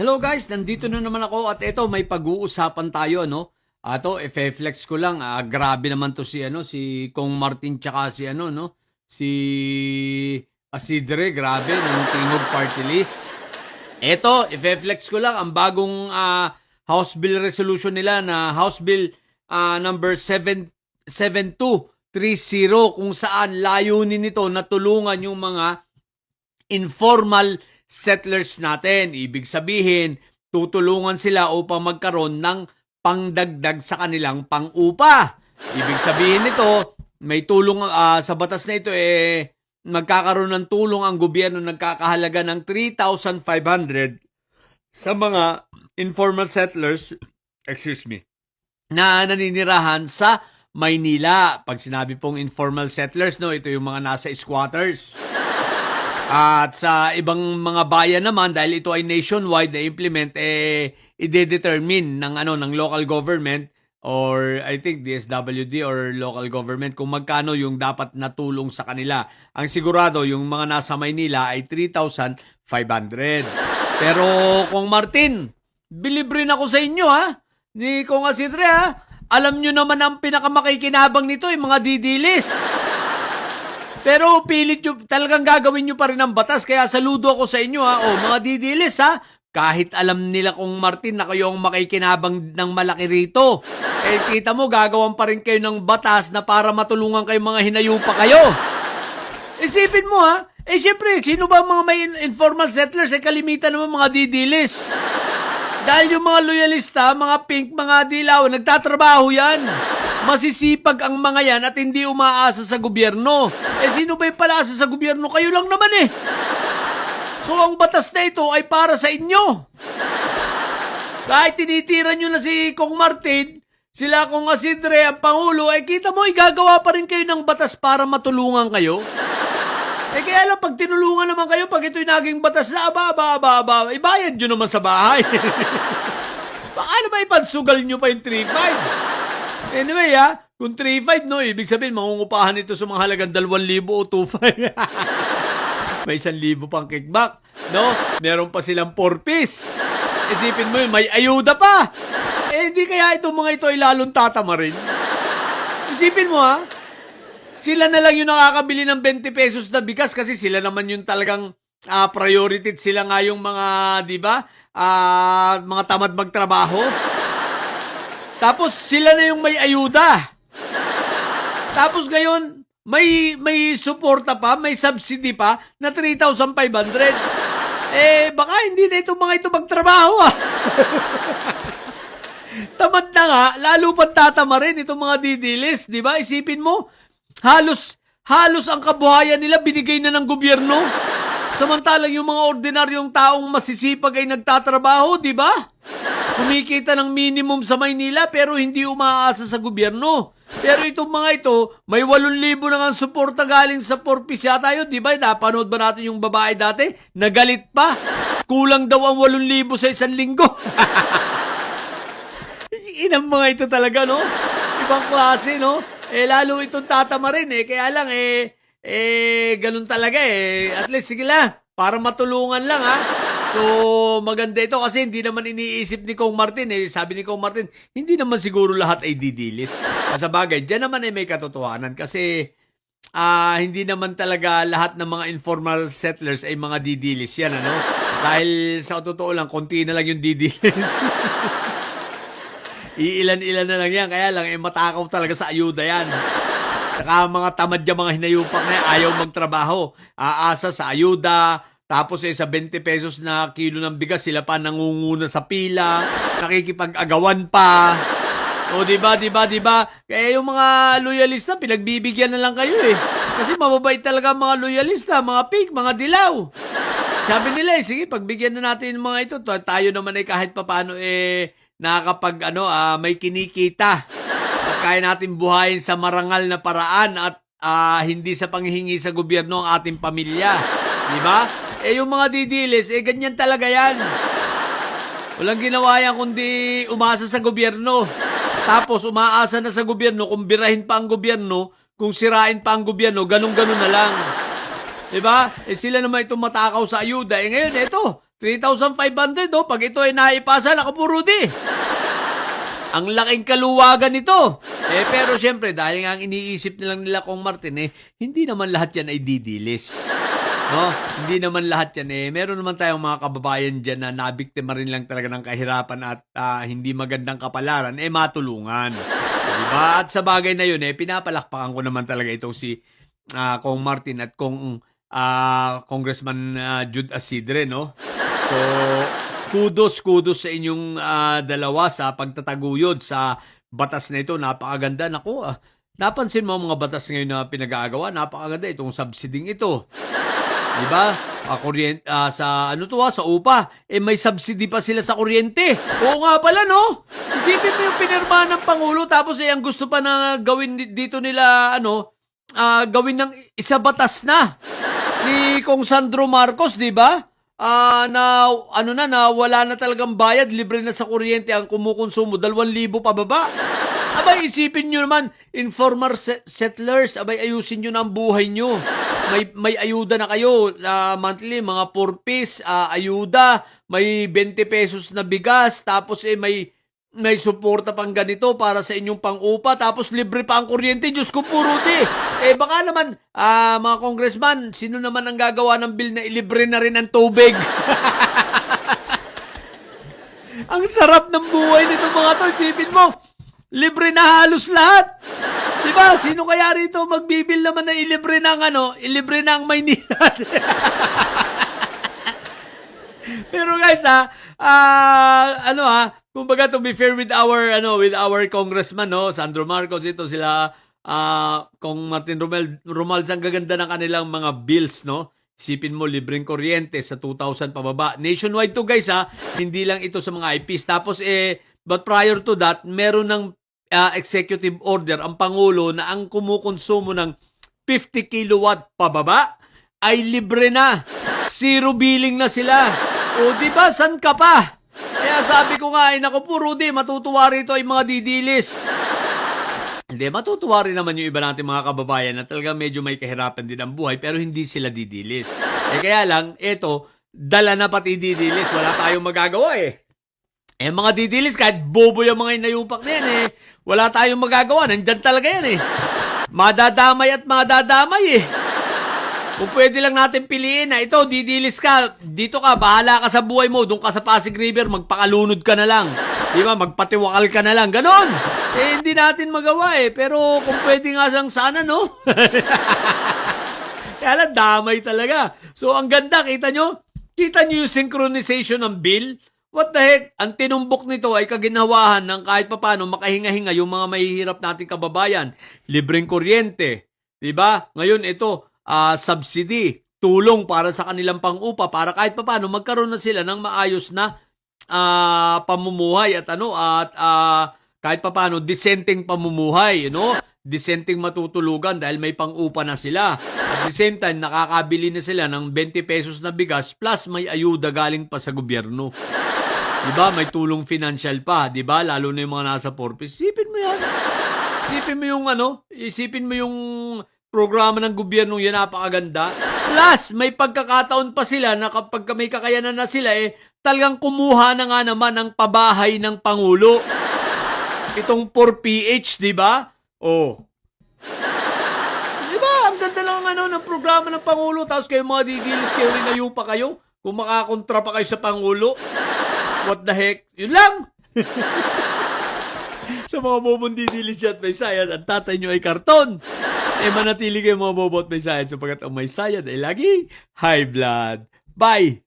Hello guys, nandito na naman ako at ito may pag-uusapan tayo no. Ato, i-flex ko lang. Grabe naman to si Kong Martin tsaka si Asidre, grabe ng Tingog Party List. Ito, i-flex ko lang ang bagong House Bill resolution nila na House Bill number 7230 kung saan layunin nito na tulungan yung mga informal settlers natin. Ibig sabihin, tutulungan sila upang magkaroon ng pangdagdag sa kanilang pang-upa. Ibig sabihin nito, may tulong sa batas na ito magkakaroon ng tulong ang gobyerno nagkakahalaga ng 3,500 sa mga informal settlers, na naninirahan sa Maynila. Pag sinabi pong informal settlers, no, ito yung mga nasa squatters. At sa ibang mga bayan naman, dahil ito ay nationwide na implement, i-determine ng local government or I think DSWD or local government kung magkano yung dapat na tulong sa kanila. Ang sigurado, yung mga nasa Maynila ay 3,500. Pero kung Martin, believe rin ako sa inyo ni Kong Asidre alam nyo naman ang pinakamakikinabang nito, yung mga didilis. Pero pilit nyo, talagang gagawin nyo pa rin ang batas. Kaya saludo ako sa inyo mga didilis Kahit alam nila kung Martin na kayo ang makikinabang ng malaki rito. Kita mo, gagawan pa rin kayo ng batas na para matulungan kayo mga hinayupa kayo. Isipin mo siyempre, sino ba mga may informal settlers? Kalimitan naman mga didilis. Dahil yung mga loyalista, mga pink, mga dilaw, nagtatrabaho yan. Masisipag ang mga yan at hindi umaasa sa gobyerno. Sino ba yung palaasa sa gobyerno? Kayo lang naman So, ang batas na ito ay para sa inyo. Kahit tinitira nyo na si Kong Martin, sila Kong Asidre, ang Pangulo, kita mo, igagawa pa rin kayo ng batas para matulungan kayo. Kaya lang, pag tinulungan naman kayo, pag ito'y naging batas na, ibayad nyo naman sa bahay. Baka naman ipansugal nyo pa yung 3,500. Anyway, kung 3,500, no, ibig sabihin, mangungupahan ito sa mga halagang 2,000 o 2,500. May 1,000 pang kickback, no? Meron pa silang 4-piece. Isipin mo yun, may ayuda pa. Hindi kaya itong mga ito ay lalong tatama rin. Isipin mo, sila na lang yung nakakabili ng 20 pesos na bigas kasi sila naman yung talagang priority. Sila nga yung mga, di ba, mga tamad magtrabaho. Tapos sila na yung may ayuda. Tapos ngayon, may suporta pa, may subsidy pa na 3,500. Baka hindi na itong mga ito magtrabaho Tamad na nga, lalo pang tatama rin itong mga didilis, di ba? Isipin mo, halos ang kabuhayan nila binigay na ng gobyerno. Samantalang yung mga ordinaryong taong masisipag ay nagtatrabaho, di ba? Kumikita ng minimum sa Maynila pero hindi umaasa sa gobyerno. Pero itong mga ito, may 8,000 na nga suporta galing sa 4-piece yata yun, di ba? Napanood ba natin yung babae dati? Nagalit pa. Kulang daw ang 8,000 sa isang linggo. Inang mga ito talaga, no? Ibang klase, no? Lalo itong tatama rin, Kaya lang, ganun talaga, At least, sige lang, para matulungan lang, So, maganda ito kasi hindi naman iniisip ni Kong Martin. Sabi ni Kong Martin, hindi naman siguro lahat ay didilis. Sa bagay, dyan naman may katotohanan kasi hindi naman talaga lahat ng mga informal settlers ay mga didilis yan, Dahil sa totoo lang, konti na lang yung didilis. Iilan-ilan na lang yan. Kaya lang, matakaw talaga sa ayuda yan. Tsaka mga tamad yung mga hinayupak na ayaw magtrabaho. Aasa sa ayuda. Tapos sa 20 pesos na kilo ng bigas, sila pa nangunguna sa pila, nakikipag-agawan pa. O diba? Kaya yung mga loyalista, pinagbibigyan na lang kayo Kasi mababait talaga mga loyalista, mga pink, mga dilaw. Sabi nila sige, pagbigyan na natin yung mga ito. Tayo naman kahit papaano nakakapag may kinikita. At kaya natin buhayin sa marangal na paraan at hindi sa panghihingi sa gobyerno ang ating pamilya. Diba? Yung mga didilis, ganyan talaga yan. Walang ginawa yan kundi umasa sa gobyerno. Tapos umaasa na sa gobyerno, kung birahin pa ang gobyerno, kung sirain pa ang gobyerno, ganun-ganun na lang. Diba? Sila naman itong matakaw sa ayuda. Ngayon, ito, 3,500, oh. Pag ito ay naipasa, naku po, Rudy. Ang laking kaluwagan nito. Pero syempre, dahil nga ang iniisip nilang nila Kong Martin, hindi naman lahat yan ay didilis. No? Hindi naman lahat yan. Meron naman tayong mga kababayan dyan na nabiktima rin lang talaga ng kahirapan at hindi magandang kapalaran, matulungan. Diba? At sa bagay na yun, pinapalakpakan ko naman talaga itong si Kong Martin at Congressman Jude Asidre, no? So, kudos sa inyong dalawa sa pagtataguyod sa batas na ito. Napakaganda. Naku, napansin mo ang mga batas ngayon na pinag-aagawa. Napakaganda itong subsiding ito. Diba? Sa upa. May subsidy pa sila sa kuryente. Oo nga pala, no? Isipin mo yung pinirma ng Pangulo tapos ang gusto pa na gawin dito nila, gawin ng isa batas na ni Kong Sandro Marcos, diba? Na wala na talagang bayad, libre na sa kuryente ang kumukonsumo, 2,000 pababa. Abay, isipin nyo naman, informal settlers, abay, ayusin nyo na ang buhay nyo. May ayuda na kayo, monthly, mga 4 piece, ayuda, may 20 pesos na bigas, tapos may suporta pang ganito para sa inyong pang-upa, tapos libre pa ang kuryente. Diyos ko po, Rudy. Baka naman, mga congressman, sino naman ang gagawa ng bill na ilibre na rin ang tubig? Ang sarap ng buhay nito, mga to. Isipin mo, libre na halos lahat. Diba? Sino kaya rito magbibil naman na ilibre ilibre na ang Maynila? Pero guys, kumbaga to be fair with our congressman, no, Sandro Marcos, ito sila Kong Martin Romualdez, ang gaganda ng kanilang mga bills, no. Isipin mo, libreng kuryente sa 2,000 pababa. Nationwide to, guys, hindi lang ito sa mga IPs. Tapos but prior to that, meron ng executive order ang Pangulo na ang kumukonsumo ng 50 kilowatt pababa ay libre na. Zero billing na sila. O diba, san ka pa? Kaya sabi ko nga, naku po, Rudy, matutuwa rito ay mga didilis. Hindi, matutuwa rin naman yung iba natin mga kababayan na talaga medyo may kahirapan din ang buhay pero hindi sila didilis. Kaya lang, eto, dala na pati didilis. Wala tayong magagawa mga didilis, kahit bobo yung mga inayupak na yan wala tayong magagawa. Nandyan talaga yan Madadamay at madadamay Kung pwede lang natin piliin na ito, didilis ka, dito ka, bahala ka sa buhay mo, doon ka sa Pasig River, magpakalunod ka na lang. Di ba? Magpatiwakal ka na lang. Ganon! Hindi natin magawa pero kung pwede nga sang sana, no? Kaya lang, damay talaga. So, ang ganda, kita nyo? Kita nyo yung synchronization ng bill? What the heck? Ang tinumbok nito ay kaginawahan ng kahit papano makahinga-hinga yung mga mahihirap nating kababayan. Libreng kuryente. Diba? Ngayon ito, subsidy, tulong para sa kanilang pang-upa para kahit papano magkaroon na sila ng maayos na pamumuhay at kahit papano disenteng pamumuhay, disenteng matutulugan dahil may pang-upa na sila. At the same time, nakakabili na sila ng 20 pesos na bigas plus may ayuda galing pa sa gobyerno. Diba? May tulong financial pa, diba? Lalo na yung mga nasa 4 piece. Isipin mo yan. Isipin mo yung programa ng gobyerno yan, napakaganda. Plus, may pagkakataon pa sila na kapag may kakayanan na sila, talagang kumuha na nga naman ng pabahay ng Pangulo. Itong 4PH, diba? Diba? Ang ganda lang ng programa ng Pangulo. Tapos kayo mga didilis kayo, rinayo pa kayo. Kung makakontra pa kayo sa Pangulo. What the heck? Yun lang! Sa mga bobong didilis at may sayad, ang tatay nyo ay karton. Manatili kayo mga bobo at may sayad sapagkat ang may sayad ay lagi high blood. Bye!